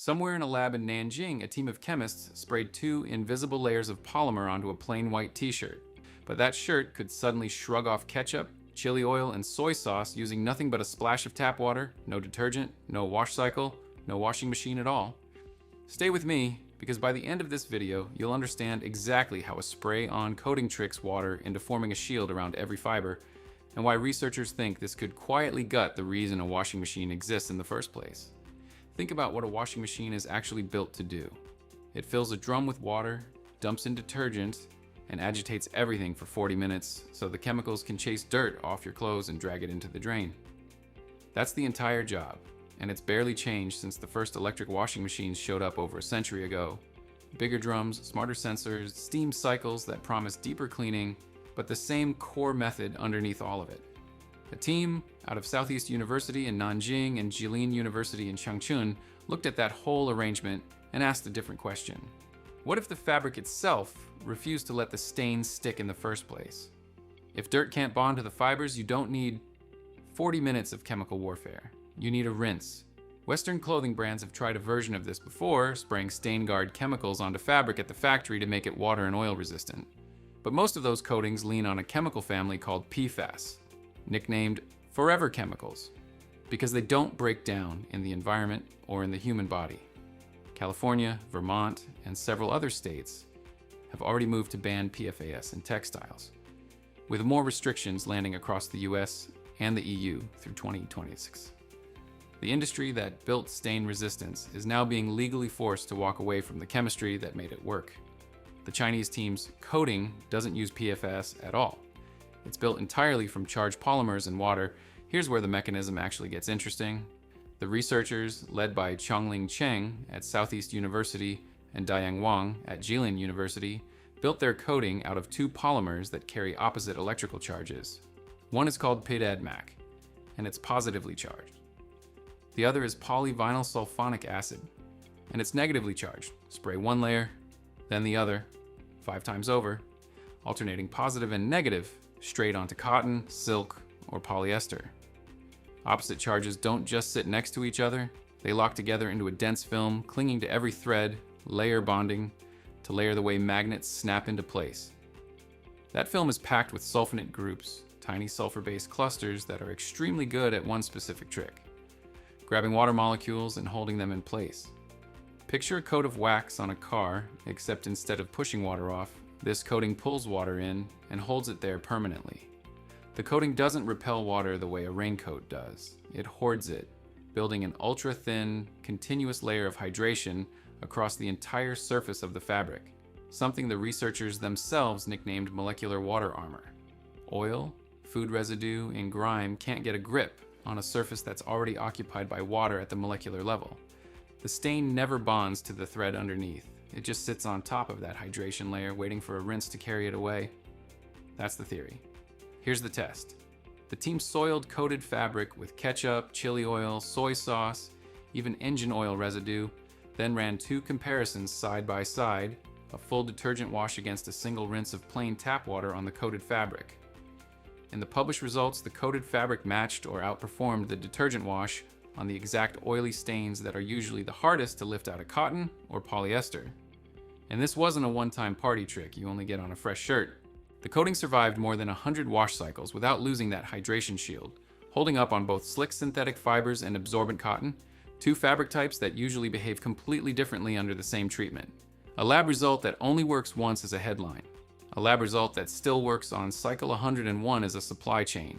Somewhere in a lab in Nanjing, a team of chemists sprayed two invisible layers of polymer onto a plain white t-shirt. But that shirt could suddenly shrug off ketchup, chili oil, and soy sauce using nothing but a splash of tap water, no detergent, no wash cycle, no washing machine at all. Stay with me, because by the end of this video, you'll understand exactly how a spray-on coating tricks water into forming a shield around every fiber, and why researchers think this could quietly gut the reason a washing machine exists in the first place. Think about what a washing machine is actually built to do. It fills a drum with water, dumps in detergent, and agitates everything for 40 minutes so the chemicals can chase dirt off your clothes and drag it into the drain. That's the entire job, and it's barely changed since the first electric washing machines showed up over a century ago. Bigger drums, smarter sensors, steam cycles that promise deeper cleaning, but the same core method underneath all of it. A team out of Southeast University and Nanjing and Jilin University in Changchun looked at that whole arrangement and asked a different question. What if the fabric itself refused to let the stains stick in the first place? If dirt can't bond to the fibers, you don't need 40 minutes of chemical warfare. You need a rinse. Western clothing brands have tried a version of this before, spraying stain guard chemicals onto fabric at the factory to make it water and oil resistant. But most of those coatings lean on a chemical family called PFAS, nicknamed forever chemicals, because they don't break down in the environment or in the human body. California, Vermont, and several other states have already moved to ban PFAS in textiles, with more restrictions landing across the US and the EU through 2026. The industry that built stain resistance is now being legally forced to walk away from the chemistry that made it work. The Chinese team's coating doesn't use PFAS at all. It's built entirely from charged polymers and water. Here's where the mechanism actually gets interesting. The researchers, led by Chongling Cheng at Southeast University and Dayang Wang at Jilin University, built their coating out of two polymers that carry opposite electrical charges. One is called PDADMAC, and it's positively charged. The other is vinylsulfonic acid, and it's negatively charged. Spray one layer, then the other, 5 times over, alternating positive and negative straight onto cotton, silk, or polyester. Opposite charges don't just sit next to each other, they lock together into a dense film, clinging to every thread, layer bonding, to layer the way magnets snap into place. That film is packed with sulfonate groups, tiny sulfur-based clusters that are extremely good at one specific trick: grabbing water molecules and holding them in place. Picture a coat of wax on a car, except instead of pushing water off, this coating pulls water in and holds it there permanently. The coating doesn't repel water the way a raincoat does. It hoards it, building an ultra-thin, continuous layer of hydration across the entire surface of the fabric, something the researchers themselves nicknamed molecular water armor. Oil, food residue, and grime can't get a grip on a surface that's already occupied by water at the molecular level. The stain never bonds to the thread underneath. It just sits on top of that hydration layer, waiting for a rinse to carry it away. That's the theory. Here's the test. The team soiled coated fabric with ketchup, chili oil, soy sauce, even engine oil residue, then ran 2 comparisons side by side, a full detergent wash against a single rinse of plain tap water on the coated fabric. In the published results, the coated fabric matched or outperformed the detergent wash on the exact oily stains that are usually the hardest to lift out of cotton or polyester. And this wasn't a one-time party trick you only get on a fresh shirt. The coating survived more than 100 wash cycles without losing that hydration shield, holding up on both slick synthetic fibers and absorbent cotton, 2 fabric types that usually behave completely differently under the same treatment. A lab result that only works once as a headline. A lab result that still works on cycle 101 as a supply chain.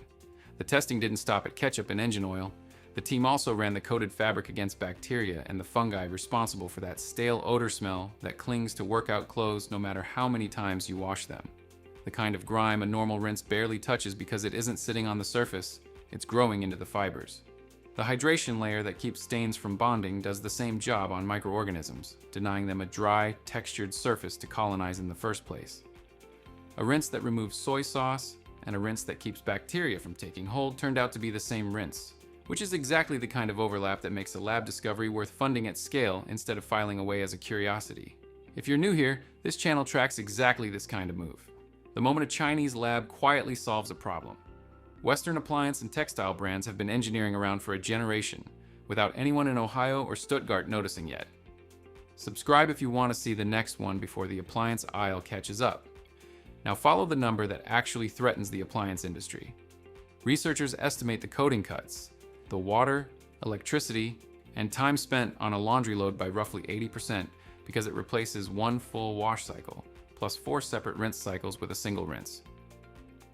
The testing didn't stop at ketchup and engine oil. The team also ran the coated fabric against bacteria and the fungi responsible for that stale odor smell that clings to workout clothes no matter how many times you wash them. The kind of grime a normal rinse barely touches because it isn't sitting on the surface, it's growing into the fibers. The hydration layer that keeps stains from bonding does the same job on microorganisms, denying them a dry, textured surface to colonize in the first place. A rinse that removes soy sauce and a rinse that keeps bacteria from taking hold turned out to be the same rinse, which is exactly the kind of overlap that makes a lab discovery worth funding at scale instead of filing away as a curiosity. If you're new here, this channel tracks exactly this kind of move. The moment a Chinese lab quietly solves a problem. Western appliance and textile brands have been engineering around for a generation, without anyone in Ohio or Stuttgart noticing yet. Subscribe if you want to see the next one before the appliance aisle catches up. Now follow the number that actually threatens the appliance industry. Researchers estimate the coating cuts, the water, electricity, and time spent on a laundry load by roughly 80% because it replaces one full wash cycle, plus 4 separate rinse cycles with a single rinse.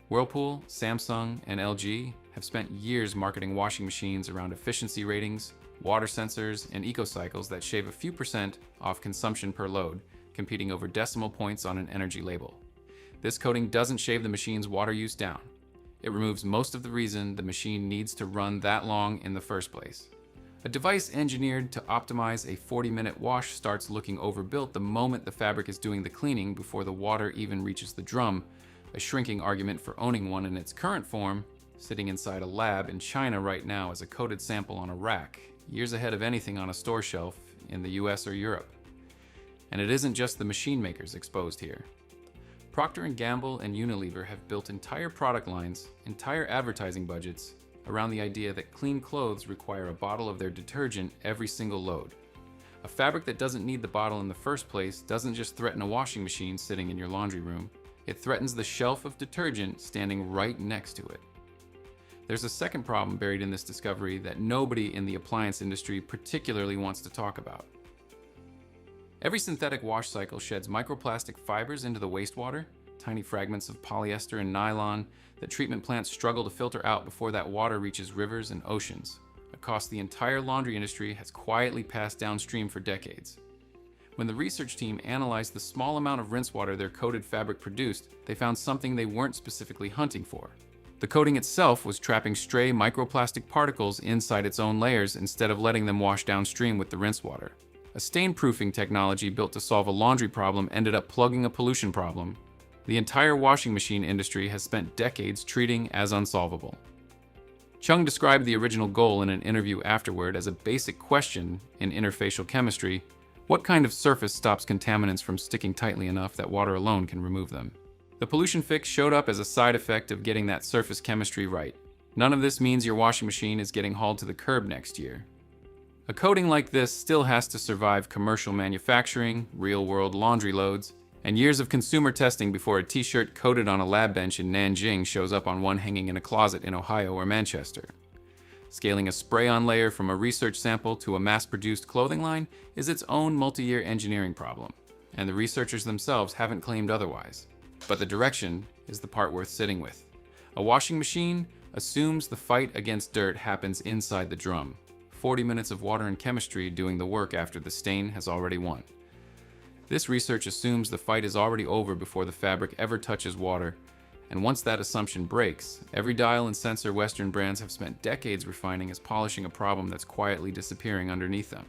Whirlpool, Samsung, and LG have spent years marketing washing machines around efficiency ratings, water sensors, and eco-cycles that shave a few percent off consumption per load, competing over decimal points on an energy label. This coating doesn't shave the machine's water use down. It removes most of the reason the machine needs to run that long in the first place. A device engineered to optimize a 40-minute wash starts looking overbuilt the moment the fabric is doing the cleaning before the water even reaches the drum, a shrinking argument for owning one in its current form, sitting inside a lab in China right now as a coated sample on a rack, years ahead of anything on a store shelf in the US or Europe. And it isn't just the machine makers exposed here. Procter & Gamble and Unilever have built entire product lines, entire advertising budgets, around the idea that clean clothes require a bottle of their detergent every single load. A fabric that doesn't need the bottle in the first place doesn't just threaten a washing machine sitting in your laundry room, it threatens the shelf of detergent standing right next to it. There's a second problem buried in this discovery that nobody in the appliance industry particularly wants to talk about. Every synthetic wash cycle sheds microplastic fibers into the wastewater, tiny fragments of polyester and nylon that treatment plants struggle to filter out before that water reaches rivers and oceans, a cost the entire laundry industry has quietly passed downstream for decades. When the research team analyzed the small amount of rinse water their coated fabric produced, they found something they weren't specifically hunting for. The coating itself was trapping stray microplastic particles inside its own layers instead of letting them wash downstream with the rinse water. A stain-proofing technology built to solve a laundry problem ended up plugging a pollution problem the entire washing machine industry has spent decades treating as unsolvable. Chung described the original goal in an interview afterward as a basic question in interfacial chemistry: what kind of surface stops contaminants from sticking tightly enough that water alone can remove them? The pollution fix showed up as a side effect of getting that surface chemistry right. None of this means your washing machine is getting hauled to the curb next year. A coating like this still has to survive commercial manufacturing, real-world laundry loads, and years of consumer testing before a t-shirt coated on a lab bench in Nanjing shows up on one hanging in a closet in Ohio or Manchester. Scaling a spray-on layer from a research sample to a mass-produced clothing line is its own multi-year engineering problem, and the researchers themselves haven't claimed otherwise. But the direction is the part worth sitting with. A washing machine assumes the fight against dirt happens inside the drum, 40 minutes of water and chemistry doing the work after the stain has already won. This research assumes the fight is already over before the fabric ever touches water, and once that assumption breaks, every dial and sensor Western brands have spent decades refining is polishing a problem that's quietly disappearing underneath them.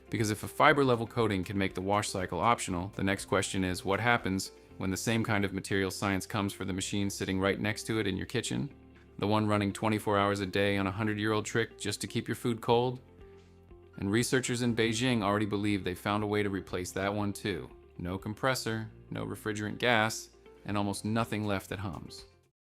Because if a fiber-level coating can make the wash cycle optional, the next question is, what happens when the same kind of material science comes for the machine sitting right next to it in your kitchen? The one running 24 hours a day on a 100-year-old trick just to keep your food cold? And researchers in Beijing already believe they found a way to replace that one too. No compressor, no refrigerant gas, and almost nothing left that hums.